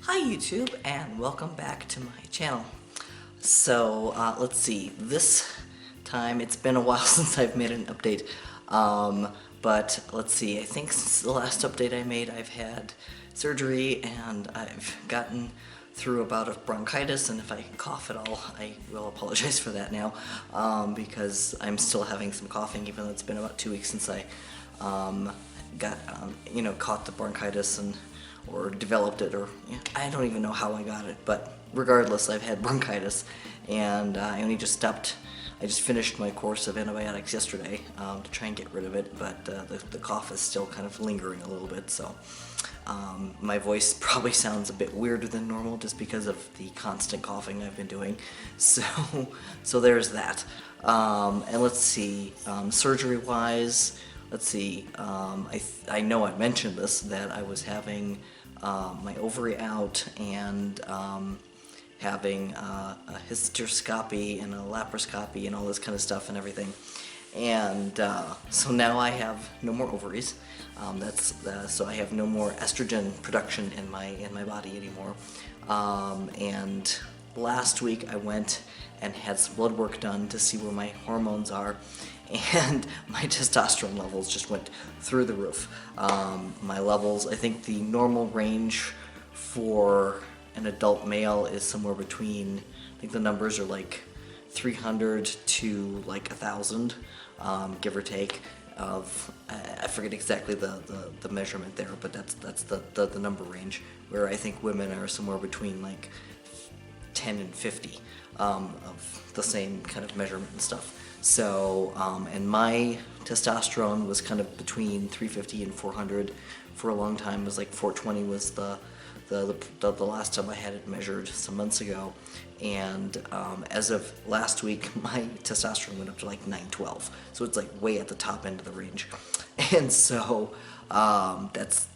Hi YouTube, and welcome back to my channel. So let's see, this time it's been a while since I've made an update, but let's see, I think since the last update I made I've had surgery and I've gotten through a bout of bronchitis, and if I cough at all I will apologize for that now, because I'm still having some coughing even though it's been about 2 weeks since I got caught the bronchitis or developed it, or I don't even know how I got it, but regardless, I've had bronchitis, and I just finished my course of antibiotics yesterday to try and get rid of it, but the cough is still kind of lingering a little bit, so my voice probably sounds a bit weirder than normal just because of the constant coughing I've been doing, so there's that. And let's see, surgery-wise, let's see, I know I mentioned this, that I was having my ovary out and having a hysteroscopy and a laparoscopy and all this kind of stuff and everything. And so now I have no more ovaries. So I have no more estrogen production in my body anymore. And last week I went and had some blood work done to see where my hormones are, and my testosterone levels just went through the roof. My levels, I think the normal range for an adult male is somewhere between, I think the numbers are like 300 to like 1,000, give or take. I forget exactly the measurement there, but that's the number range, where I think women are somewhere between like 10 and 50 of the same kind of measurement and stuff. So, and my testosterone was kind of between 350 and 400 for a long time. It was like 420 was the last time I had it measured some months ago, and as of last week my testosterone went up to like 912, so it's like way at the top end of the range. And so that's,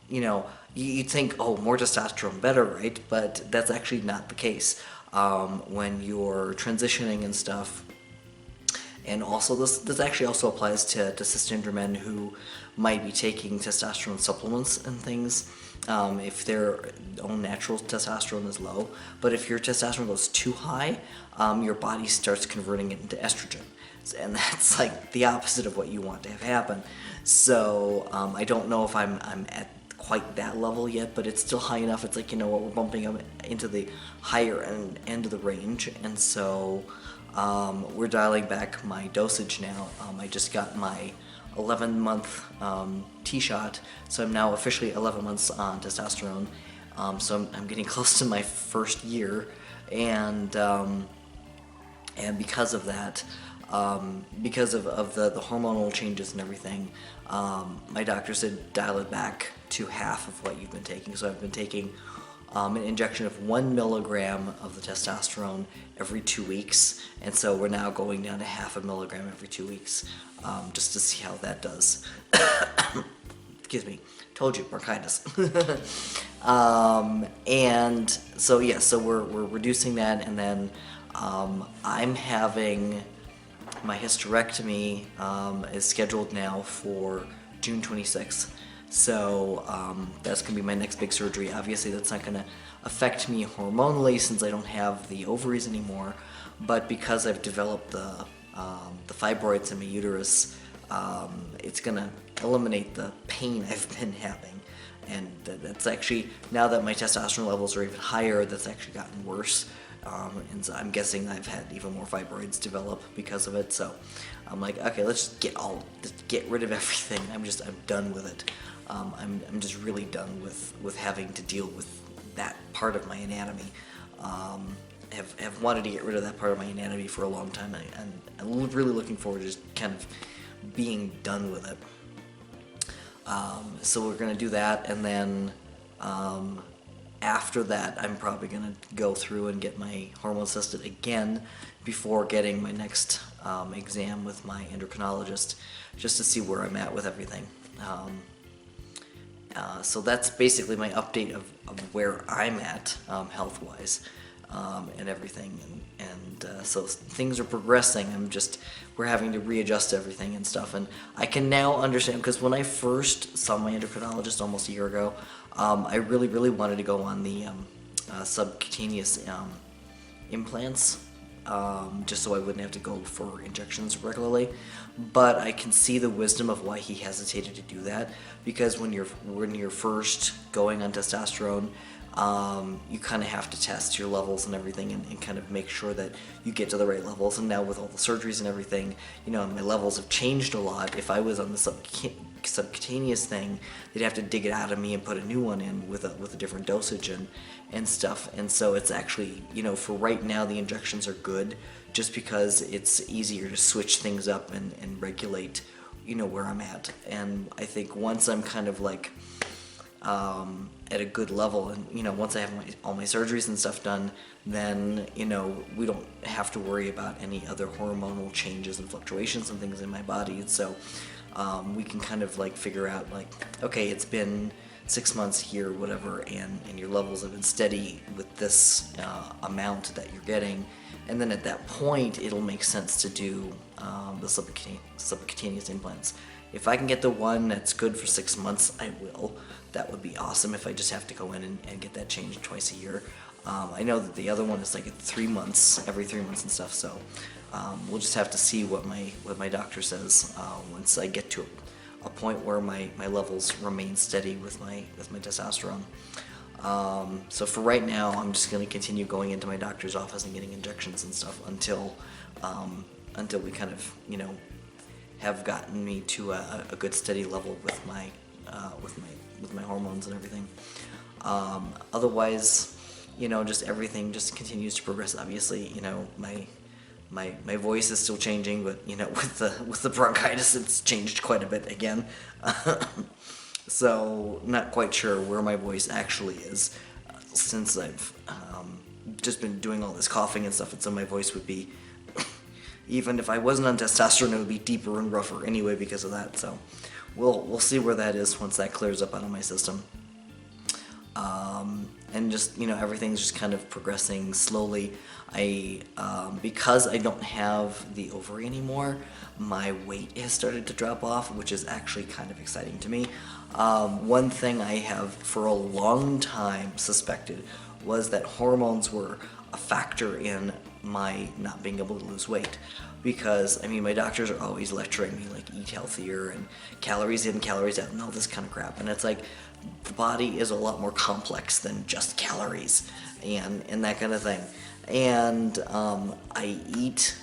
you'd think, oh, more testosterone better, right? But that's actually not the case when you're transitioning and stuff. And also, this actually also applies to cisgender men who might be taking testosterone supplements and things, if their own natural testosterone is low. But if your testosterone goes too high, your body starts converting it into estrogen. And that's like the opposite of what you want to have happen. So I don't know if I'm at quite that level yet, but it's still high enough. It's like, you know what, we're bumping up into the higher end of the range, and so we're dialing back my dosage now. I just got my 11-month T-shot, so I'm now officially 11 months on testosterone. So I'm getting close to my first year, and because of that, because of the hormonal changes and everything, my doctor said dial it back to half of what you've been taking. So I've been taking an injection of 1 milligram of the testosterone every 2 weeks, and so we're now going down to half a milligram every 2 weeks, just to see how that does. Excuse me, told you, bronchitis. And so yeah, so we're reducing that, and then I'm having my hysterectomy is scheduled now for June 26th. So that's going to be my next big surgery. Obviously that's not going to affect me hormonally since I don't have the ovaries anymore, but because I've developed the fibroids in my uterus, it's going to eliminate the pain I've been having. And that's actually, now that my testosterone levels are even higher, that's actually gotten worse. And so I'm guessing I've had even more fibroids develop because of it. So I'm like, okay, let's just get rid of everything. I'm done with it. I'm just really done with having to deal with that part of my anatomy. Have wanted to get rid of that part of my anatomy for a long time, and I'm really looking forward to just kind of being done with it. So we're gonna do that, and then after that I'm probably gonna go through and get my hormones tested again before getting my next exam with my endocrinologist, just to see where I'm at with everything. So that's basically my update of where I'm at health-wise, and everything, and so things are progressing. We're having to readjust everything and stuff, and I can now understand, because when I first saw my endocrinologist almost a year ago, I really wanted to go on the subcutaneous implants, just so I wouldn't have to go for injections regularly. But I can see the wisdom of why he hesitated to do that, because when you're first going on testosterone, you kind of have to test your levels and everything, and kind of make sure that you get to the right levels. And now with all the surgeries and everything, you know, my levels have changed a lot. If I was on the subcutaneous thing, they'd have to dig it out of me and put a new one in with a different dosage and stuff. And so it's actually, you know, for right now the injections are good, just because it's easier to switch things up and regulate, you know, where I'm at. And I think once I'm kind of like at a good level, and you know, once I have all my surgeries and stuff done, then you know, we don't have to worry about any other hormonal changes and fluctuations and things in my body. And so we can kind of like figure out like, okay, it's been 6 months here, whatever, and your levels have been steady with this amount that you're getting, and then at that point it'll make sense to do the subcutaneous implants. If I can get the one that's good for 6 months, I will. That would be awesome if I just have to go in and get that changed twice a year. I know that the other one is like at 3 months, every 3 months and stuff, so we'll just have to see what my doctor says once I get to a point where my levels remain steady with my testosterone. So for right now, I'm just going to continue going into my doctor's office and getting injections and stuff until we kind of, you know, have gotten me to a good steady level with my hormones and everything. Otherwise, you know, just everything just continues to progress. Obviously, you know, my voice is still changing, but you know, with the bronchitis, it's changed quite a bit again. So not quite sure where my voice actually is, since I've just been doing all this coughing and stuff, and so my voice would be, even if I wasn't on testosterone, it would be deeper and rougher anyway because of that. So we'll see where that is once that clears up out of my system. And just, you know, everything's just kind of progressing slowly. Because I don't have the ovary anymore, my weight has started to drop off, which is actually kind of exciting to me. One thing I have for a long time suspected was that hormones were a factor in my not being able to lose weight, because I mean, my doctors are always lecturing me like eat healthier and calories in, calories out, and all this kind of crap, and it's like the body is a lot more complex than just calories and that kind of thing. And I eat,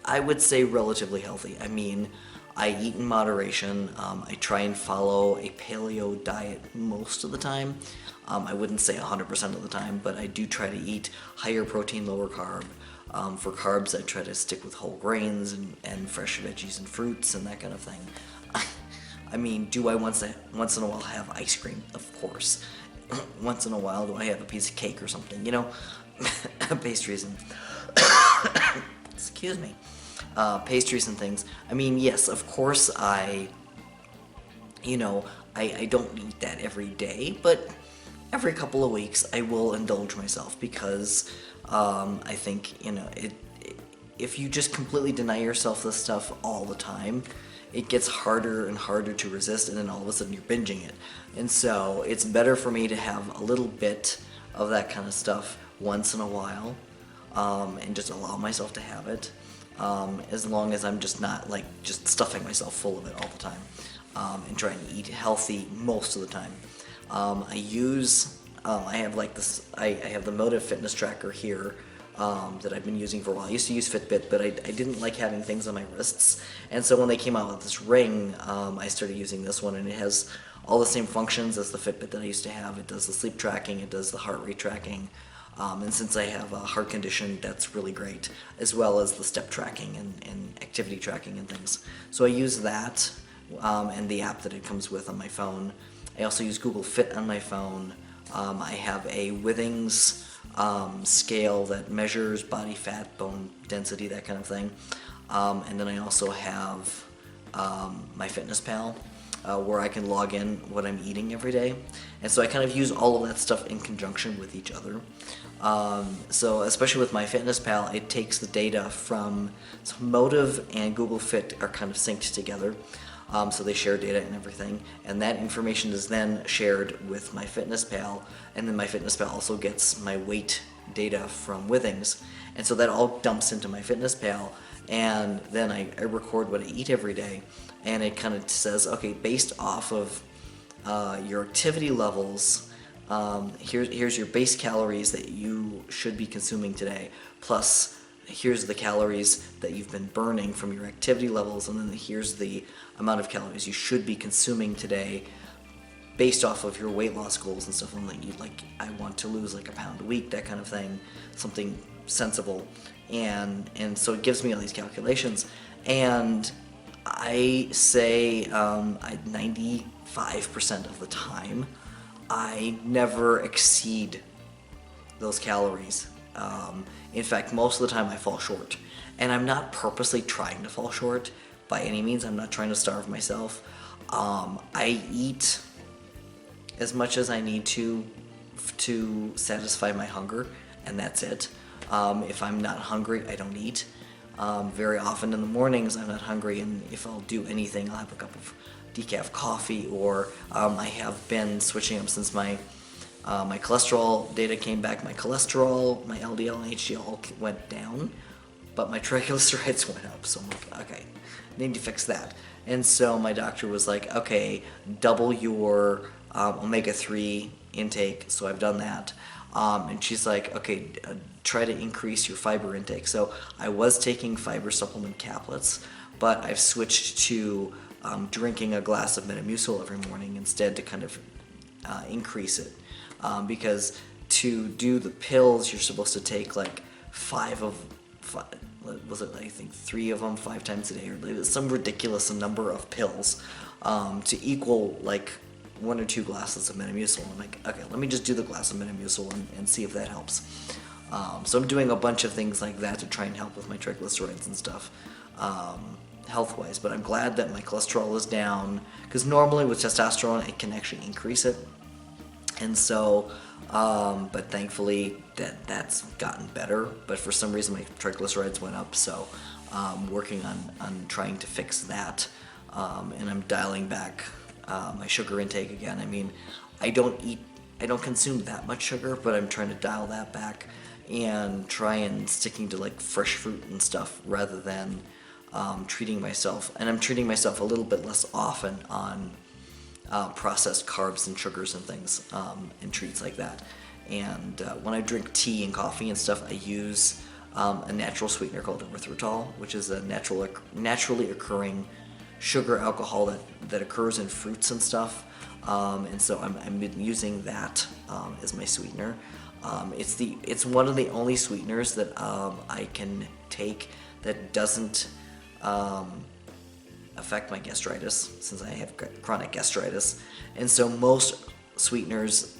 I would say, relatively healthy. I mean, I eat in moderation. I try and follow a paleo diet most of the time. I wouldn't say 100% of the time, but I do try to eat higher protein, lower carb. For carbs, I try to stick with whole grains and fresh veggies and fruits and that kind of thing. I mean, do I once in a while have ice cream? Of course. Once in a while, do I have a piece of cake or something? You know, pastries and excuse me, pastries and things. I mean, yes, of course, I don't eat that every day, but every couple of weeks I will indulge myself, because I think, you know, if you just completely deny yourself this stuff all the time, it gets harder and harder to resist, and then all of a sudden you're binging it. And so it's better for me to have a little bit of that kind of stuff once in a while, and just allow myself to have it, as long as I'm just not like just stuffing myself full of it all the time, and trying to eat healthy most of the time. I have like this, I have the Motive fitness tracker here, that I've been using for a while. I used to use Fitbit, but I didn't like having things on my wrists, and so when they came out with this ring, I started using this one, and it has all the same functions as the Fitbit that I used to have. It does the sleep tracking, it does the heart rate tracking, and since I have a heart condition, that's really great, as well as the step tracking and activity tracking and things. So I use that, and the app that it comes with on my phone. I also use Google Fit on my phone. I have a Withings scale that measures body fat, bone density, that kind of thing. And then I also have my MyFitnessPal, where I can log in what I'm eating every day. And so I kind of use all of that stuff in conjunction with each other. So especially with MyFitnessPal, it takes the data from, so Motive and Google Fit are kind of synced together. So they share data and everything, and that information is then shared with MyFitnessPal, and then MyFitnessPal also gets my weight data from Withings, and so that all dumps into MyFitnessPal, and then I record what I eat every day, and it kind of says, okay, based off of your activity levels, here's your base calories that you should be consuming today, plus here's the calories that you've been burning from your activity levels, and then here's the amount of calories you should be consuming today based off of your weight loss goals and stuff. And I want to lose like a pound a week, that kind of thing, something sensible. And so it gives me all these calculations, and I say 95% of the time I never exceed those calories. In fact, most of the time I fall short. And I'm not purposely trying to fall short by any means. I'm not trying to starve myself. I eat as much as I need to satisfy my hunger, and that's it. If I'm not hungry, I don't eat. Very often in the mornings I'm not hungry, and if I'll do anything, I'll have a cup of decaf coffee, or I have been switching up since my cholesterol data came back. My cholesterol, my LDL and HDL went down, but my triglycerides went up. So I'm like, okay, I need to fix that. And so my doctor was like, okay, double your omega-3 intake. So I've done that. And she's like, okay, try to increase your fiber intake. So I was taking fiber supplement caplets, but I've switched to drinking a glass of Metamucil every morning instead to kind of increase it. Because to do the pills, you're supposed to take like five, was it, I think 3 of them 5 times a day, or some ridiculous number of pills to equal like 1 or 2 glasses of Metamucil. I'm like, okay, let me just do the glass of Metamucil and see if that helps. So I'm doing a bunch of things like that to try and help with my triglycerides and stuff, health-wise. But I'm glad that my cholesterol is down, because normally with testosterone it can actually increase it. And so, but thankfully that's gotten better. But for some reason my triglycerides went up, so I'm working on trying to fix that. And I'm dialing back my sugar intake again. I mean, I don't consume that much sugar, but I'm trying to dial that back and try and sticking to like fresh fruit and stuff rather than treating myself. And I'm treating myself a little bit less often on processed carbs and sugars and things, and treats like that. And when I drink tea and coffee and stuff, I use a natural sweetener called erythritol, which is a naturally occurring sugar alcohol that occurs in fruits and stuff. And so I'm been using that as my sweetener. It's one of the only sweeteners that I can take that doesn't affect my gastritis, since I have chronic gastritis. And so most sweeteners,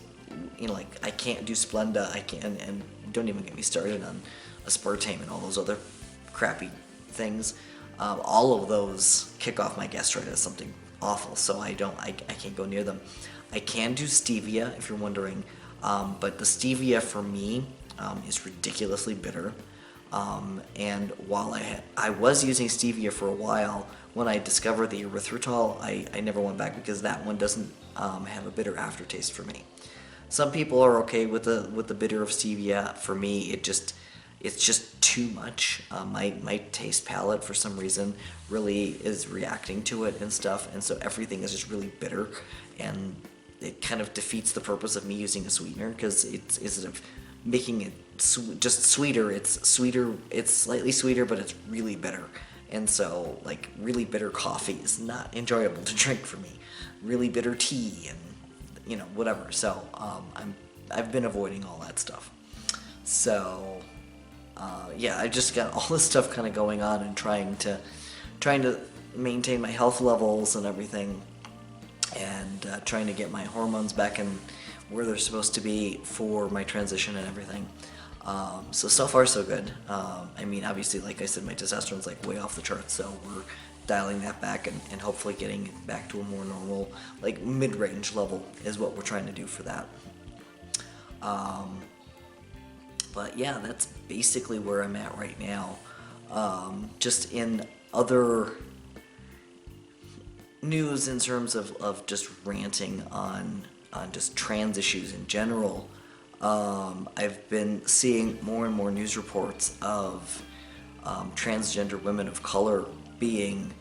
like I can't do Splenda, I can't, and don't even get me started on aspartame and all those other crappy things. All of those kick off my gastritis, something awful, so I can't go near them. I can do stevia, if you're wondering, but the stevia for me is ridiculously bitter. And while I was using stevia for a while, when I discovered the erythritol, I never went back, because that one doesn't have a bitter aftertaste for me. Some people are okay with the bitter of stevia. For me, it's just too much. My taste palette, for some reason, really is reacting to it and stuff, and so everything is just really bitter, and it kind of defeats the purpose of me using a sweetener, because it's instead of making it just sweeter, it's slightly sweeter, but it's really bitter. And so, like, really bitter coffee is not enjoyable to drink for me. Really bitter tea and, whatever. So, I've been avoiding all that stuff. So, yeah, I just got all this stuff kind of going on and trying to maintain my health levels and everything, and trying to get my hormones back in where they're supposed to be for my transition and everything. So far so good. I mean, obviously, like I said, my testosterone's like way off the charts, so we're dialing that back and hopefully getting it back to a more normal, like mid-range level is what we're trying to do for that. But yeah, that's basically where I'm at right now. Just in other news in terms of just ranting on just trans issues in general. I've been seeing more and more news reports of transgender women of color being,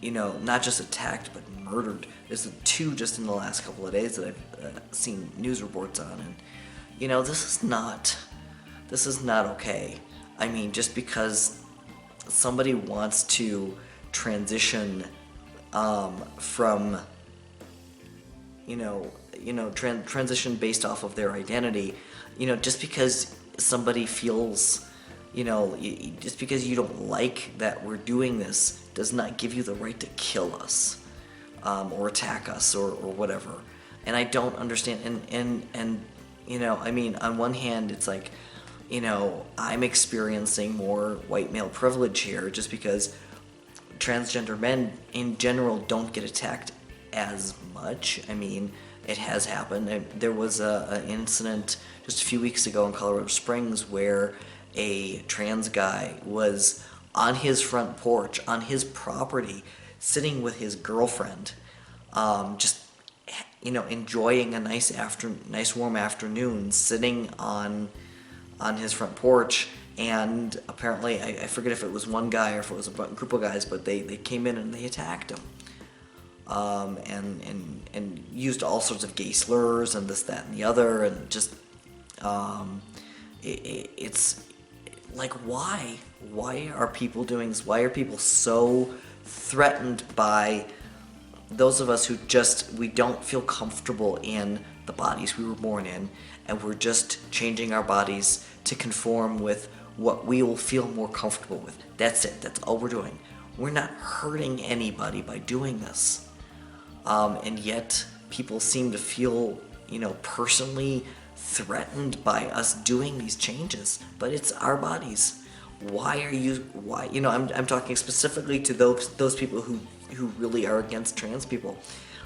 not just attacked but murdered. There's two just in the last couple of days that I've seen news reports on, and this is not okay. I mean, just because somebody wants to transition from transition based off of their identity, just because somebody feels, just because you don't like that we're doing this does not give you the right to kill us, or attack us, or whatever. And I don't understand, and I mean, on one hand, it's like, I'm experiencing more white male privilege here just because transgender men in general don't get attacked as much. I mean, it has happened. There was an incident just a few weeks ago in Colorado Springs where a trans guy was on his front porch, on his property, sitting with his girlfriend, just enjoying a nice warm afternoon, sitting on his front porch. And apparently, I forget if it was one guy or if it was a group of guys, but they came in and they attacked him, and used all sorts of gay slurs and this, that, and the other, and just it's like, why are people doing this? Why are people so threatened by those of us who we don't feel comfortable in the bodies we were born in, and we're just changing our bodies to conform with what we will feel more comfortable with? That's it. That's all we're doing. We're not hurting anybody by doing this. And yet people seem to feel, personally threatened by us doing these changes. But it's our bodies. Why? I'm talking specifically to those people who really are against trans people.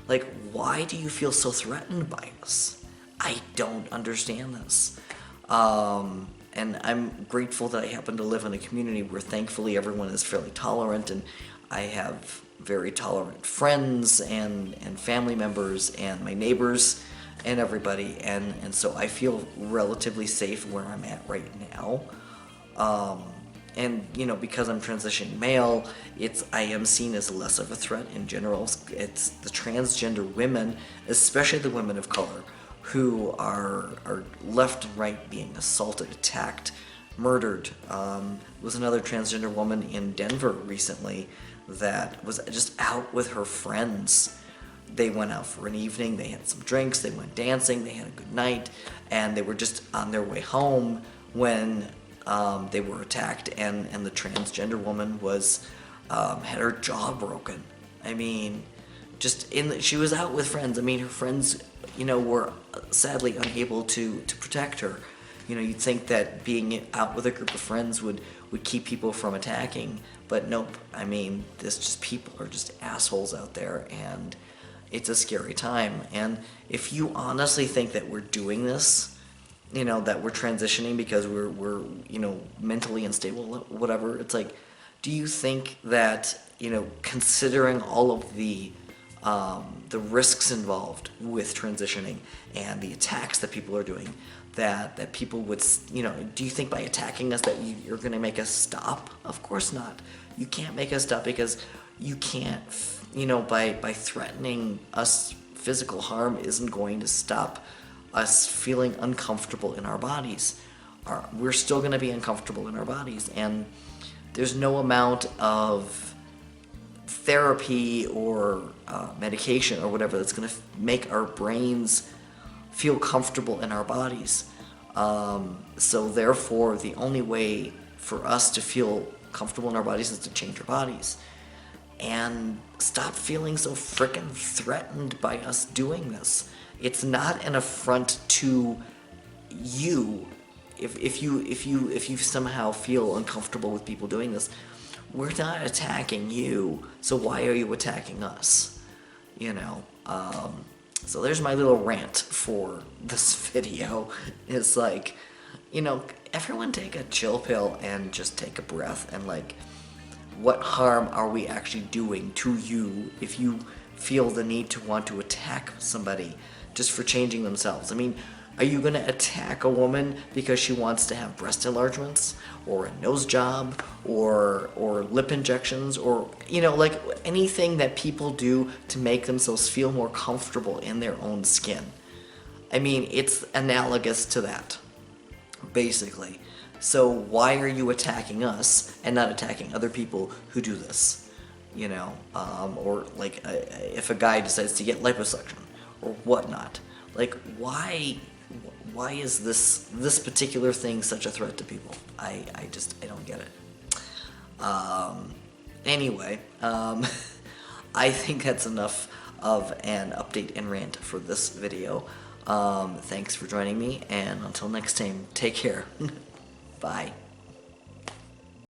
Like, why do you feel so threatened by us? I don't understand this. And I'm grateful that I happen to live in a community where thankfully everyone is fairly tolerant, and I have very tolerant friends and family members and my neighbors and everybody, and so I feel relatively safe where I'm at right now. And because I'm transitioning male, I am seen as less of a threat in general. It's the transgender women, especially the women of color, who are left and right being assaulted, attacked, murdered. Was another transgender woman in Denver recently that was just out with her friends. They went out for an evening, they had some drinks, they went dancing, they had a good night, and they were just on their way home when they were attacked, and the transgender woman had her jaw broken. I mean, she was out with friends. I mean, her friends, were sadly unable to protect her. You'd think that being out with a group of friends would keep people from attacking, but nope. I mean, people are just assholes out there, and it's a scary time. And if you honestly think that we're doing this, that we're transitioning because we're mentally unstable, whatever, it's like, do you think that, considering all of the risks involved with transitioning and the attacks that people are doing, that people would, do you think by attacking us that you're going to make us stop? Of course not. You can't make us stop, because you can't, by threatening us, physical harm isn't going to stop us feeling uncomfortable in our bodies. We're still going to be uncomfortable in our bodies, and there's no amount of therapy or medication or whatever that's going to make our brains feel comfortable in our bodies. So therefore, the only way for us to feel comfortable in our bodies is to change our bodies and stop feeling so frickin' threatened by us doing this. It's not an affront to you if you somehow feel uncomfortable with people doing this. We're not attacking you, so why are you attacking us? So there's my little rant for this video. It's like, everyone take a chill pill and just take a breath, and what harm are we actually doing to you if you feel the need to want to attack somebody just for changing themselves. I mean, are you going to attack a woman because she wants to have breast enlargements or a nose job or lip injections or, you know, like anything that people do to make themselves feel more comfortable in their own skin? I mean, it's analogous to that, basically. So why are you attacking us and not attacking other people who do this? You know, or like if a guy decides to get liposuction or whatnot, like why is this particular thing such a threat to people? I don't get it. Anyway, I think that's enough of an update and rant for this video. Thanks for joining me, and until next time, take care. Bye.